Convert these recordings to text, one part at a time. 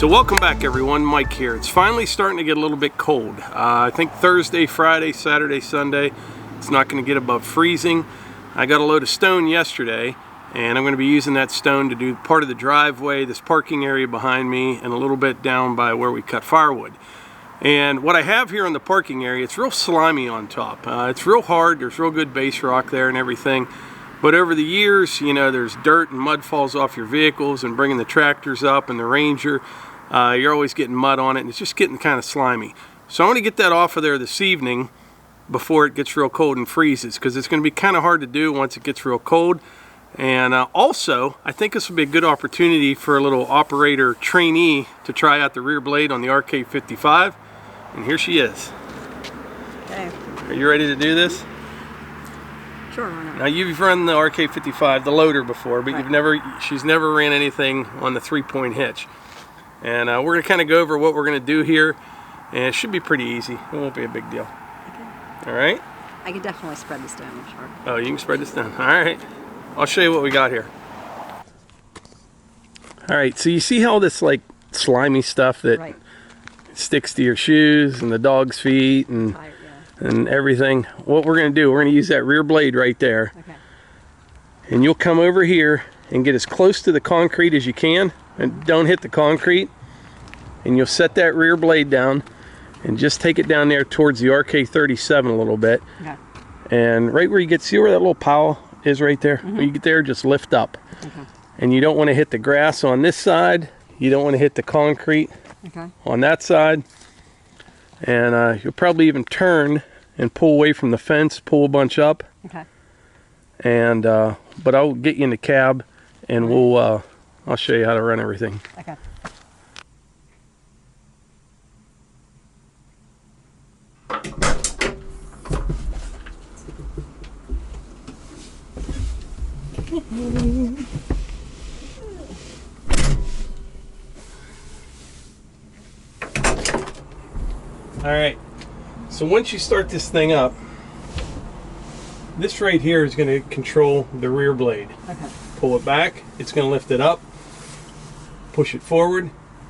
So welcome back everyone, Mike here. It's finally starting to get a little bit cold. I think Thursday, Friday, Saturday, Sunday, it's not going to get above freezing. I got a load of stone yesterday, and I'm going to be using that stone to do part of the driveway, this parking area behind me, and a little bit down by where we cut firewood. And what I have here in the parking area, it's real slimy on top. It's real hard, there's real good base rock there and everything. But over the years, you know, there's dirt and mud falls off your vehicles, and bringing the tractors up and the Ranger, you're always getting mud on it, and it's just getting kind of slimy. So I want to get that off of there this evening before it gets real cold and freezes, because it's going to be kind of hard to do once it gets real cold. And also, I think this will be a good opportunity for a little operator trainee to try out the rear blade on the RK55. And here she is. Okay. Are you ready to do this? Sure, why not? Now you've run the RK55, the loader, before, but Right. she's never ran anything on the 3-point hitch. And we're gonna kind of go over what we're gonna do here, and it should be pretty easy. It won't be a big deal. Okay. All right? I can definitely spread this down, I'm sure. Oh, you can spread this down. All right. I'll show you what we got here. All right, so you see how this like slimy stuff that Right. sticks to your shoes and the dog's feet and Yeah. and everything? What we're gonna do, we're gonna use that rear blade right there. Okay. And you'll come over here and get as close to the concrete as you can, and don't hit the concrete. And you'll set that rear blade down and just take it down there towards the RK37 a little bit. Okay. And right where you see where that little pile is right there? Mm-hmm. When you get there, just lift up. Okay. And you don't want to hit the grass on this side. You don't want to hit the concrete Okay. on that side. And you'll probably even turn and pull away from the fence, pull a bunch up. Okay. And but I'll get you in the cab, and I'll show you how to run everything. Okay. All right, so once you start this thing up, this right here is going to control the rear blade. Okay. Pull it back, it's going to lift it up, push it forward,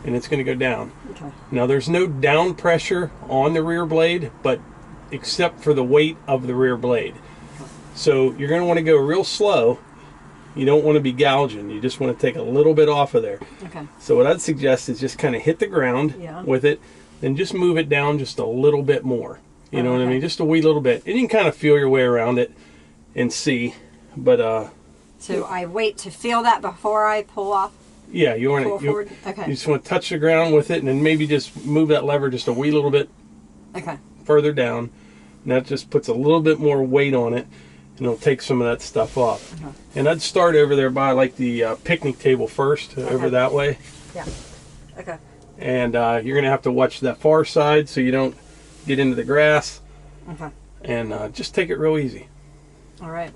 and it's going to go down. Okay. Now there's no down pressure on the rear blade, but except for the weight of the rear blade. So you're going to want to go real slow. You don't want to be gouging, you just want to take a little bit off of there. Okay. So what I'd suggest is just kind of hit the ground with it, then just move it down just a little bit more. You know what I mean? Just a wee little bit. And you can kind of feel your way around it and see. But So I wait to feel that before I pull off? yeah, you want Pull to forward? Okay. you just want to touch the ground with it, and then maybe just move that lever just a wee little bit Okay. further down. And that just puts a little bit more weight on it, and it'll take some of that stuff off. Okay. And I'd start over there by like the picnic table first, over that way. Yeah. Okay. And you're going to have to watch that far side so you don't get into the grass. Okay. And just take it real easy. All right.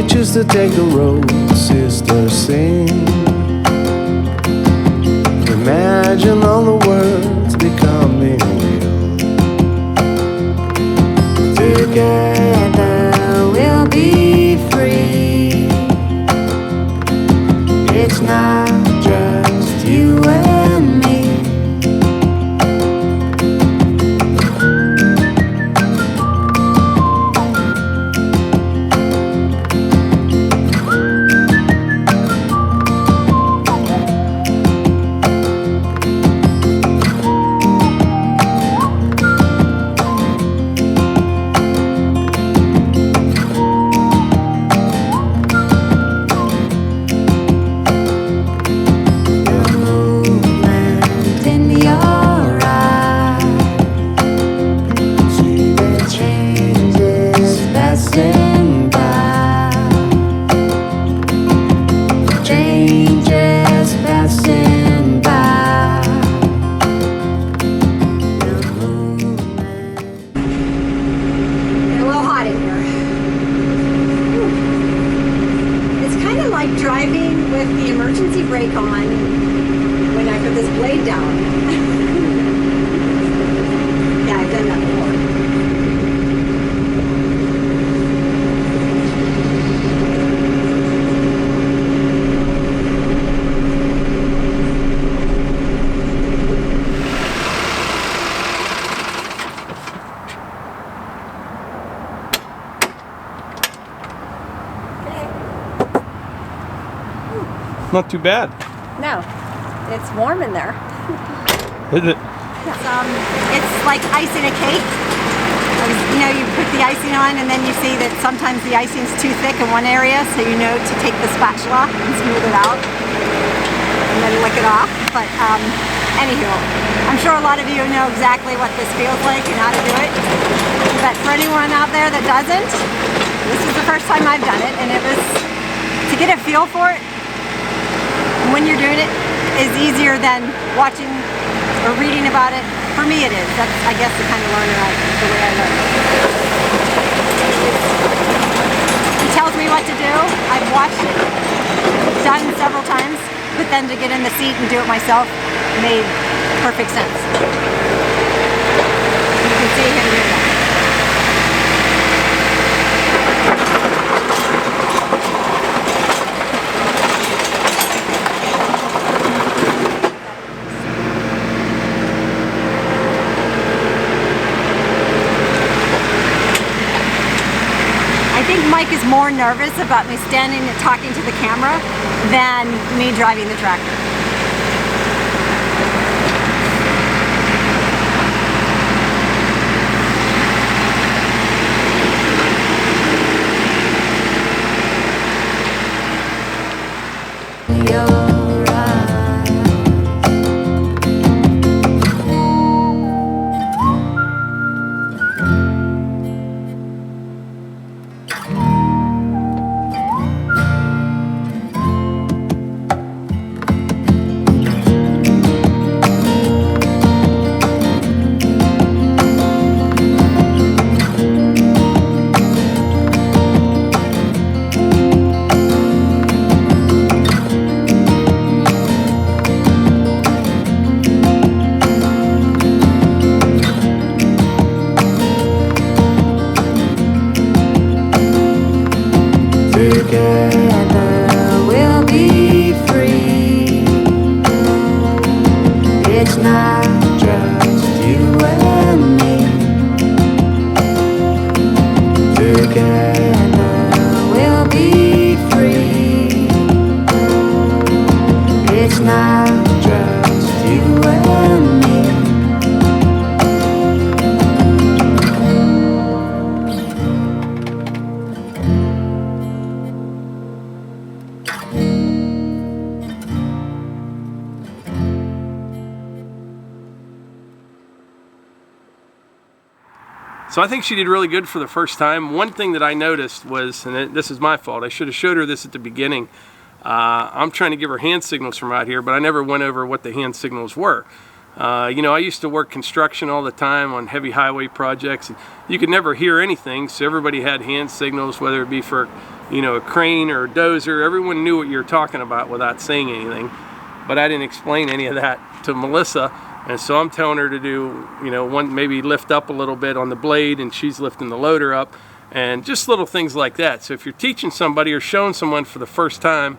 choose to take the road, sister, sing. Imagine all the words becoming real. Together we'll be free. It's not just you and me. Driving with the emergency brake on when I put this blade down. Yeah, I've done that before. Not too bad. No, it's warm in there. Is it? It's like icing a cake. You know, you put the icing on and then you see that sometimes the icing's too thick in one area, so you know to take the spatula and smooth it out and then lick it off. But anywho, I'm sure a lot of you know exactly what this feels like and how to do it. But for anyone out there that doesn't, this is the first time I've done it, and it was, to get a feel for it when you're doing it is easier than watching or reading about it. For me it is. That's, I guess, the kind of learner the way I learn. He tells me what to do. I've watched it done several times, but then to get in the seat and do it myself made perfect sense. You can see him doing that. Mike is more nervous about me standing and talking to the camera than me driving the tractor. Together we'll be free. It's not just you and me. Together we'll be free. It's not just you and me. So I think she did really good for the first time. One thing that I noticed was, and this is my fault, I should have showed her this at the beginning. I'm trying to give her hand signals from out here, but I never went over what the hand signals were. You know, I used to work construction all the time on heavy highway projects, and you could never hear anything, so everybody had hand signals, whether it be for you know, a crane or a dozer. Everyone knew what you were talking about without saying anything, but I didn't explain any of that to Melissa. And so I'm telling her to do, you know, maybe lift up a little bit on the blade, and she's lifting the loader up, and just little things like that. So if you're teaching somebody or showing someone for the first time,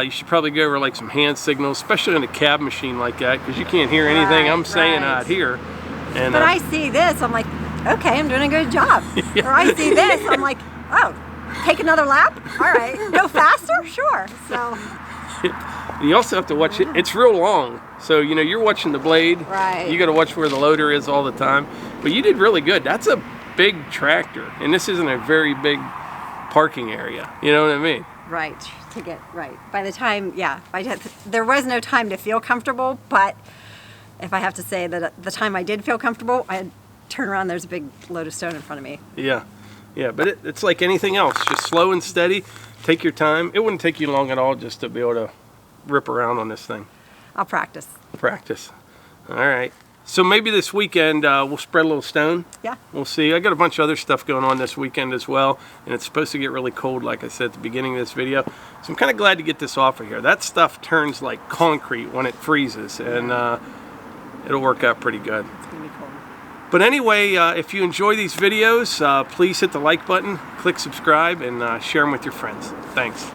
you should probably go over like some hand signals, especially on a cab machine like that, because you can't hear anything I'm saying out here. And, but I see this, I'm like, okay, I'm doing a good job. Or I see this, I'm like, oh, take another lap? All right, go faster? Sure. So you also have to watch it. It's real long, so you know you're watching the blade. Right. You got to watch where the loader is all the time. But you did really good. That's a big tractor, and this isn't a very big parking area. You know what I mean? Right, to get right. By the time, there was no time to feel comfortable, but if I have to say that the time I did feel comfortable, I turn around, there's a big load of stone in front of me. Yeah, but it's like anything else, just slow and steady. Take your time. It wouldn't take you long at all just to be able to rip around on this thing. I'll practice. Practice. All right. So maybe this weekend we'll spread a little stone. Yeah. We'll see. I got a bunch of other stuff going on this weekend as well, and it's supposed to get really cold, like I said at the beginning of this video. So I'm kind of glad to get this off of here. That stuff turns like concrete when it freezes, and it'll work out pretty good. It's gonna be cold. But anyway, if you enjoy these videos, please hit the like button, click subscribe, and share them with your friends. Thanks.